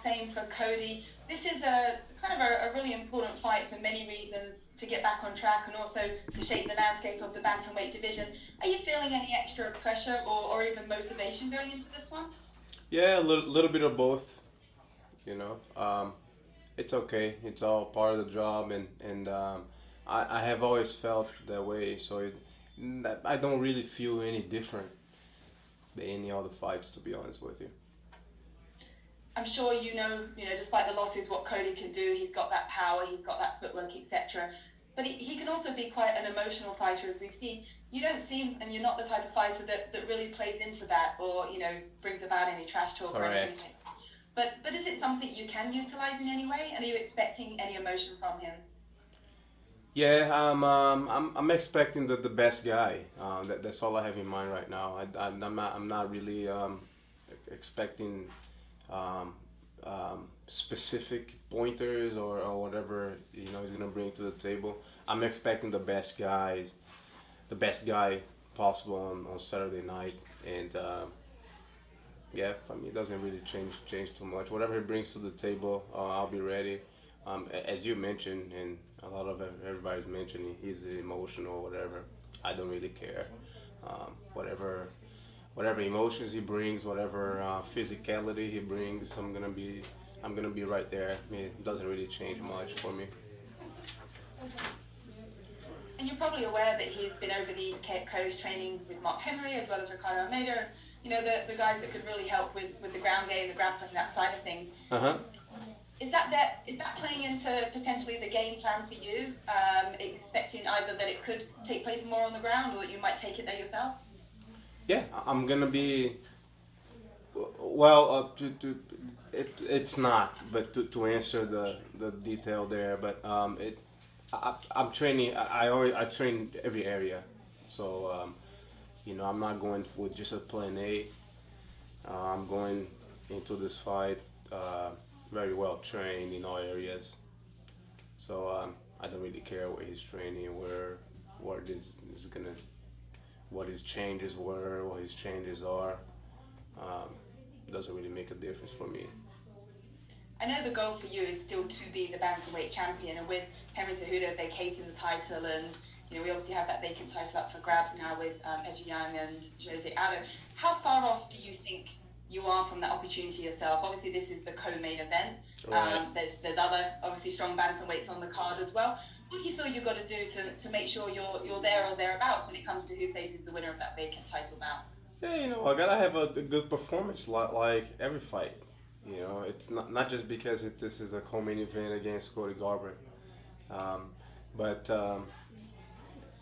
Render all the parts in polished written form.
same for Cody. This is a kind of a really important fight for many reasons, to get back on track and also to shape the landscape of the bantamweight division. Are you feeling any extra pressure or even motivation going into this one? Yeah, a little bit of both. You know, it's okay. It's all part of the job, and I have always felt that way. So I don't really feel any different than any other fights, to be honest with you. I'm sure despite the losses, what Cody can do. He's got that power, he's got that footwork, etc. But he can also be quite an emotional fighter, as we've seen. You don't seem, and you're not the type of fighter that really plays into that, or brings about any trash talk or Correct. anything. But is it something you can utilize in any way? And are you expecting any emotion from him? Yeah, I'm expecting the best guy. That's all I have in mind right now. I'm not really expecting specific pointers or whatever he's gonna bring to the table. I'm expecting the best guy possible on Saturday night, and yeah, for me it doesn't really change too much. Whatever he brings to the table, I'll be ready. As you mentioned, and a lot of everybody's mentioning, he's emotional, whatever. I don't really care. Whatever emotions he brings, whatever physicality he brings, I'm gonna be right there. I mean, it doesn't really change much for me. And you're probably aware that he's been over the East Coast training with Mark Henry as well as Ricardo Almeida, the guys that could really help with the ground game, the grappling, that side of things. Uh-huh. Is that playing into potentially the game plan for you, expecting either that it could take place more on the ground or that you might take it there yourself? Yeah, I'm gonna be. Well, it's not, but to answer the detail there, but I'm training. I train every area, so I'm not going with just a plan A. I'm going into this fight very well trained in all areas, so I don't really care where he's training, where this is gonna, what his changes were, what his changes are. Um, doesn't really make a difference for me. I know the goal for you is still to be the bantamweight champion, and with Henry Cejudo vacating the title, and we obviously have that vacant title up for grabs now with Petr Yan and Jose Aldo. How far off do you think you are from that opportunity yourself? Obviously, this is the co-main event. Right. There's other obviously strong bantamweights on the card as well. What do you feel you've got to do to make sure you're there or thereabouts when it comes to who faces the winner of that vacant title bout? Yeah, I gotta have a good performance, like every fight. It's not just because this is a co-main event against Cody Garbrandt, um, but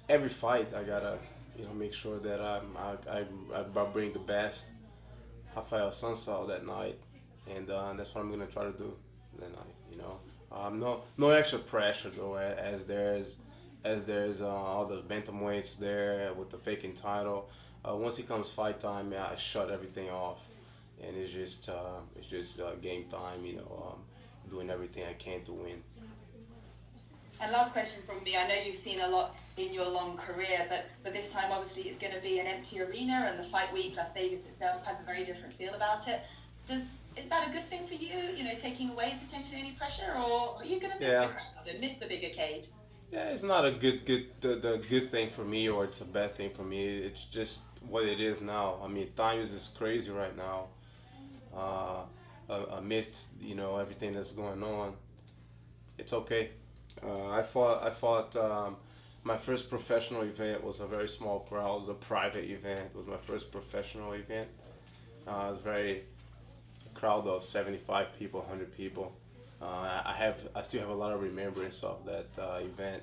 every fight I gotta make sure that I bring the best Raphael Assuncao that night, and that's what I'm gonna try to do that night. No extra pressure though, as there's all the bantamweights there with the vacant title. Once it comes fight time, yeah, I shut everything off, and it's just game time. Doing everything I can to win. And last question from me. I know you've seen a lot in your long career, but this time obviously it's going to be an empty arena, and the fight week, Las Vegas itself, has a very different feel about it. Is that a good thing for you? Taking away potentially any pressure, or are you going to miss Yeah, the crowd and miss the bigger cage? yeah, it's not a the good thing for me, or it's a bad thing for me. It's just what it is now. I mean, times is crazy right now. Uh, Amidst everything that's going on, it's okay. I fought. My first professional event was a very small crowd. It was a private event. It was my first professional event. It was very a crowd of 75 people, 100 people. I still have a lot of remembrance of that event.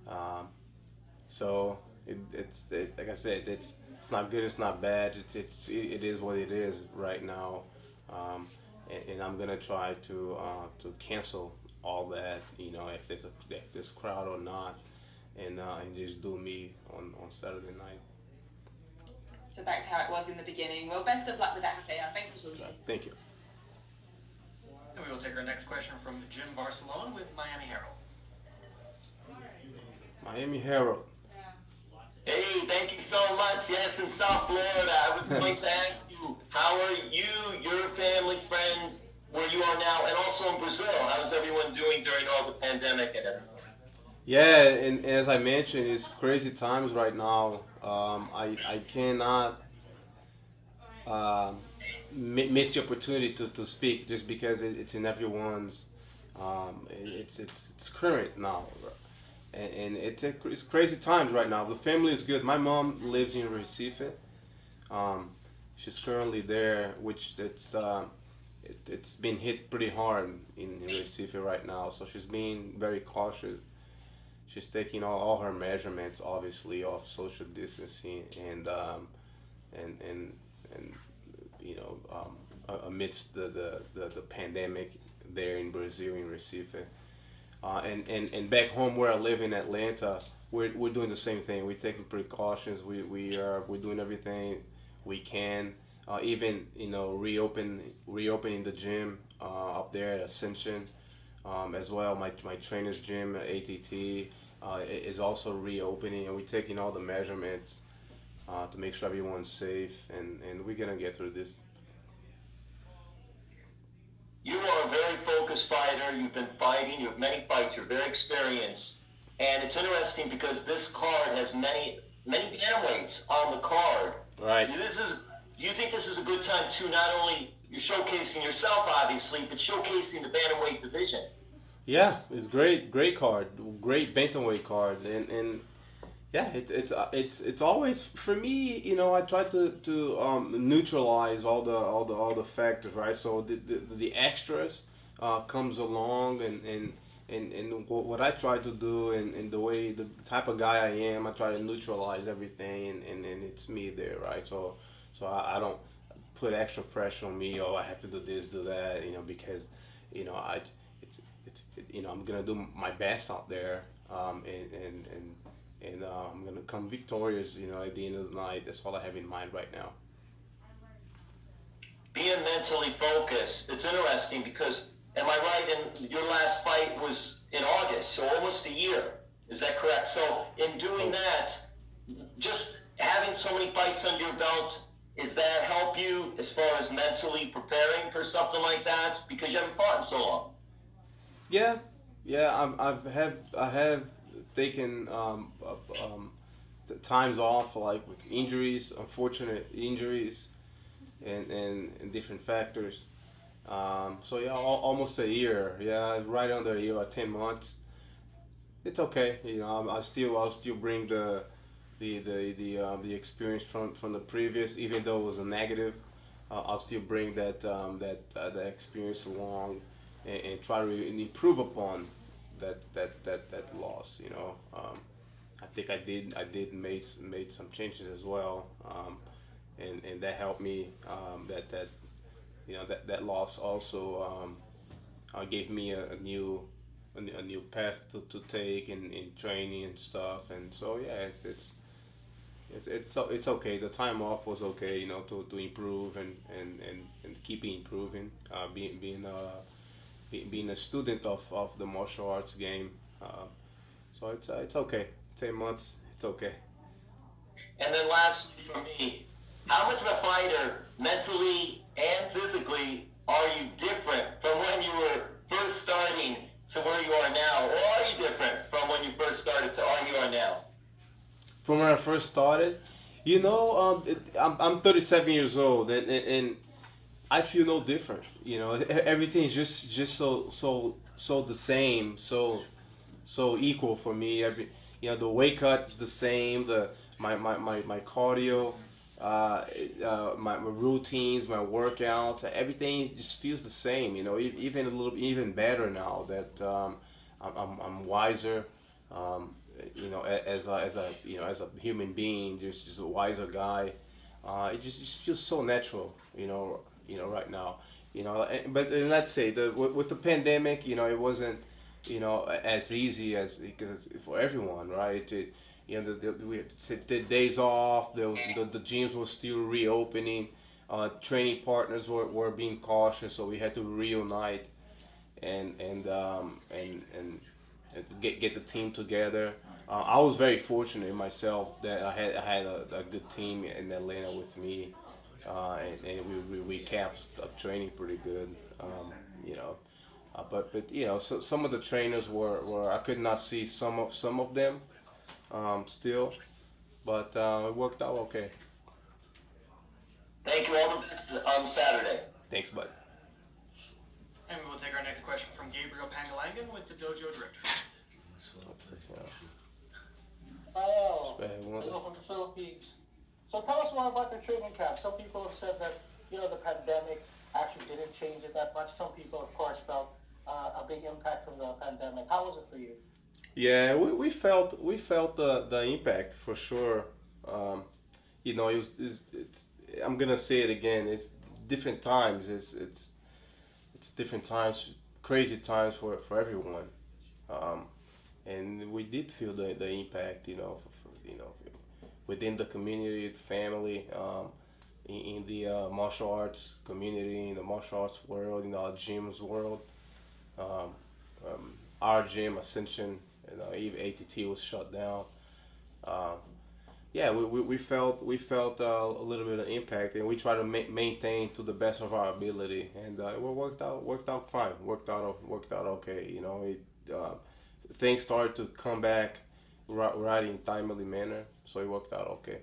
Um, so like I said, it's not good. It's not bad. It is what it is right now. Um, and I'm gonna try to cancel all that. If there's crowd or not, and just do me on Saturday night. So back to how it was in the beginning. Well, best of luck with that, Raphael. Thanks for talking. Thank you. And we will take our next question from Jim Barcelona with Miami Herald. Miami Herald. Hey, thank you so much. Yes, in South Florida. I was going to ask you, how are you, your family, friends where you are now, and also in Brazil? How's everyone doing during all the pandemic and everything? Yeah, and as I mentioned, it's crazy times right now. I cannot um, miss the opportunity to speak just because it's in everyone's. It's current now, and it's crazy times right now. The family is good. My mom lives in Recife. Um, she's currently there, which it's been hit pretty hard in Recife right now. So she's being very cautious. She's taking all her measurements, obviously, of social distancing and and you know amidst the pandemic there in Brazil in Recife. And back home where I live in Atlanta, we're doing the same thing. We're taking precautions. We're doing everything we can. Even reopening the gym up there at Ascension, as well. My trainer's gym at ATT is also reopening, and we're taking all the measurements to make sure everyone's safe, and we're gonna get through this. You are a very focused fighter. You've been fighting. You have many fights. You're very experienced. And it's interesting because this card has many bantamweights on the card. Right. Do you think this is a good time too? Not only you're showcasing yourself, obviously, but showcasing the bantamweight division. Yeah, it's great card, great bantamweight card, and yeah, it's always for me. I try to neutralize all the factors, right? So the extras comes along, and what I try to do, and the way the type of guy I am, I try to neutralize everything, and it's me there, right? So I don't put extra pressure on me. Oh, I have to do this, do that, because I I'm gonna do my best out there, and I'm gonna come victorious. At the end of the night, that's all I have in mind right now. Being mentally focused. It's interesting because, am I right? And your last fight was in August, so almost a year. Is that correct? So in doing that, just having so many fights under your belt, does that help you as far as mentally preparing for something like that? Because you haven't fought in so long. Yeah, yeah. I have taken times off, like with injuries, unfortunate injuries, and different factors. So yeah, almost a year. Yeah, right under a year, like 10 months. It's okay. I'll still bring the experience from the previous, even though it was a negative. I'll still bring that experience along, and try to improve upon that loss. I think I did made some changes as well, and that helped me. That loss also gave me a new path to take in training and stuff, and so yeah, it's okay. The time off was okay, to improve and keep improving. Being a student of the martial arts game, so it's okay. 10 months, it's okay. And then lastly for me, how much of a fighter, mentally and physically, are you different from when you were first starting to where you are now? Or are you different from when you first started to where you are now? From when I first started, I'm 37 years old, and I feel no different. Everything is just so the same, so equal for me. The weight cut is the same. My cardio, my routines, my workouts, everything just feels the same. Even a little, even better now that I'm wiser. As a human being, just a wiser guy. It just feels so natural. Right now. But let's say with the pandemic, it wasn't as easy as because it's for everyone, right? We had to take days off. The gyms were still reopening. Training partners were being cautious, so we had to reunite and to get the team together. I was very fortunate myself that I had a good team in Atlanta with me, and we kept training pretty good. you know. But you know, so some of the trainers were I could not see some of them still, but it worked out okay. Thank you. All the best on Saturday. Thanks, bud. And we'll take our next question from Gabriel Pangalangan with the Dojo Director. What's this, you know? Rafael, Hey, what- hello from the Philippines. So tell us more about your training camp. Some people have said that, the pandemic actually didn't change it that much. Some people, of course, felt a big impact from the pandemic. How was it for you? Yeah, we felt the impact for sure. You know, it's I'm gonna say it again. It's different times. It's different times, crazy times for everyone. And we did feel the impact. You know, within the community, family, in the martial arts community, in the martial arts world, in our gyms world. Um, our gym, Ascension, even ATT was shut down. Uh, yeah, we felt a little bit of impact, and we try to maintain to the best of our ability, and it worked out fine, worked out okay. You know, things started to come back right in timely manner, so it worked out okay.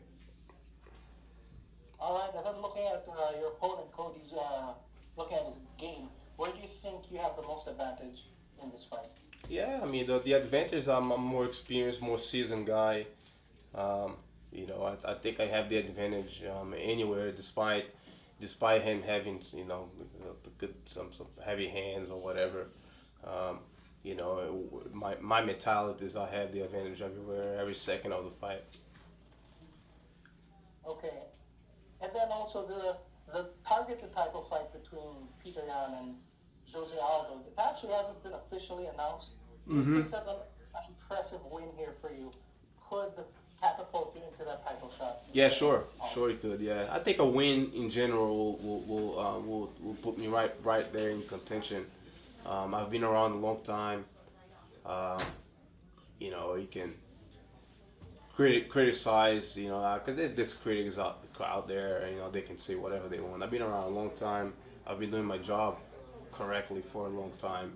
All right, and then looking at your opponent, Cody's looking at his game, where do you think you have the most advantage in this fight? Yeah, I mean the advantage. I'm a more experienced, more seasoned guy. Um, you know, I think I have the advantage anywhere, despite him having good some heavy hands or whatever. Um, you know, my mentality is I have the advantage everywhere, every second of the fight. Okay, and then also the targeted title fight between Peter Yan and Jose Aldo, it actually hasn't been officially announced. Do you think that an impressive win here for you could catapult you into that title shot? Yeah, sure, it could. Yeah, I think a win in general will put me right there in contention. I've been around a long time. Um, you know, you can criticize, you know, because there's critics out there, you know, they can say whatever they want. I've been around a long time. I've been doing my job correctly for a long time,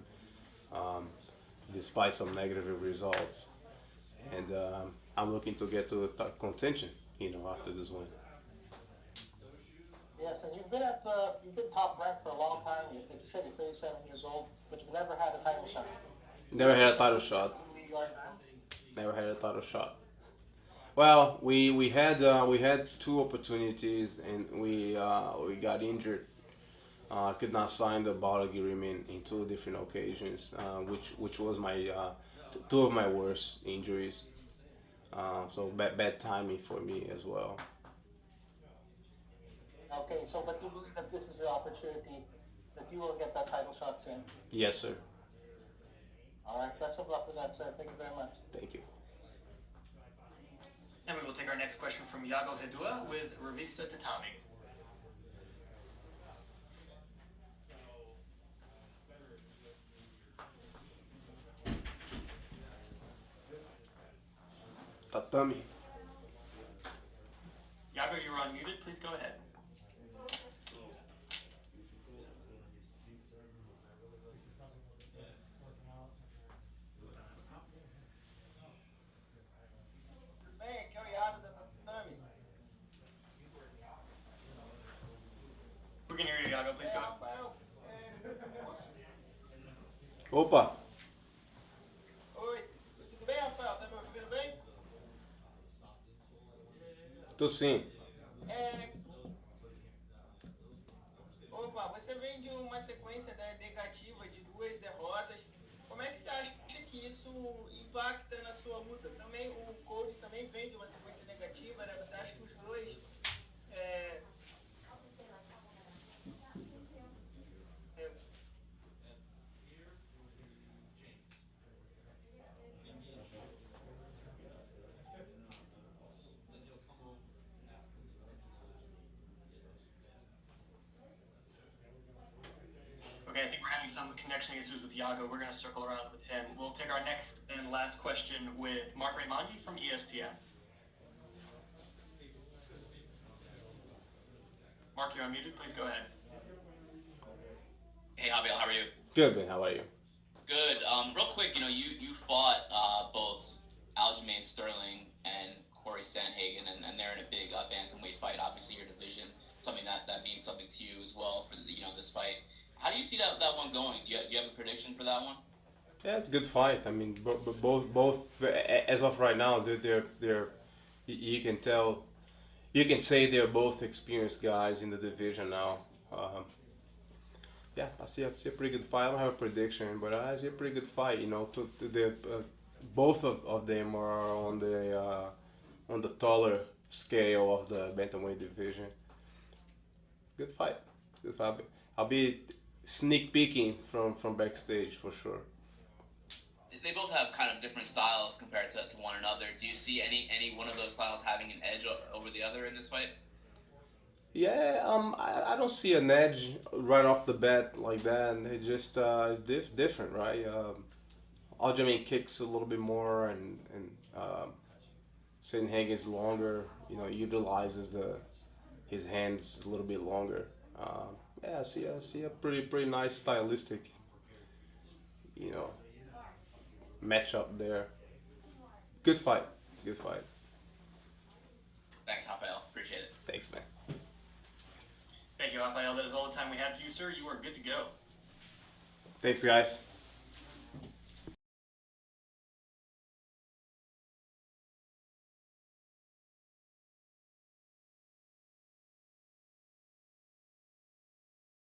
um, despite some negative results. And I'm looking to get to contention, you know, after this win. Yes, and you've been top ranked for a long time. You said you're 37 years old, but you've never had a title shot. Never had a title shot. Never had a title shot. Well, we had two opportunities, and we got injured. I could not sign the bout agreement in two different occasions, which was my two of my worst injuries. So bad timing for me as well. Okay, so but you believe that this is the opportunity that you will get that title shot soon? Yes, sir. All right, best of luck with that, sir. Thank you very much. Thank you. And we will take our next question from Yago Hedua with Revista Tatami. Tatami. Yago, you're unmuted. Please go ahead. Bem, aqui é o Iago da Tatami. We can hear you, Yago. Please go ahead. Rafael, Opa. oi, tudo bem, Rafael? Tá me ouvindo bem? Tô sim. Opa, você vem de uma sequência negativa de duas derrotas. Como é que você acha que isso impacta na sua luta? Também o Cody também vem de uma sequência negativa, né? Você acha que os dois é, Okay, I think we're having some connection issues with Yago. We're going to circle around with him. We'll take our next and last question with Mark Raimondi from ESPN. Mark, you're unmuted. Please go ahead. Hey, Javier, how are you? Good, man. How are you? Good. Real quick, you fought both Aljamain Sterling and Corey Sandhagen, and they're in a big bantamweight fight. Obviously, your division, something that means something to you as well for this fight. How do you see that one going? Do you have a prediction for that one? Yeah, it's a good fight. I mean, both as of right now, they're you can tell, you can say they're both experienced guys in the division now. Yeah, I see a pretty good fight. I don't have a prediction, but I see a pretty good fight. Both of them are on the taller scale of the bantamweight division. Good fight. Good fight. I'll be sneak peeking from backstage for sure. They both have kind of different styles compared to one another. Do you see any one of those styles having an edge over the other in this fight? Yeah, I don't see an edge right off the bat like that. And it just different, right? Aljamain kicks a little bit more, and Sandhagen is longer. Utilizes his hands a little bit longer. Yeah, I see a pretty nice stylistic, matchup there. Good fight. Good fight. Thanks, Raphael. Appreciate it. Thanks, man. Thank you, Raphael. That is all the time we have for you, sir. You are good to go. Thanks, guys.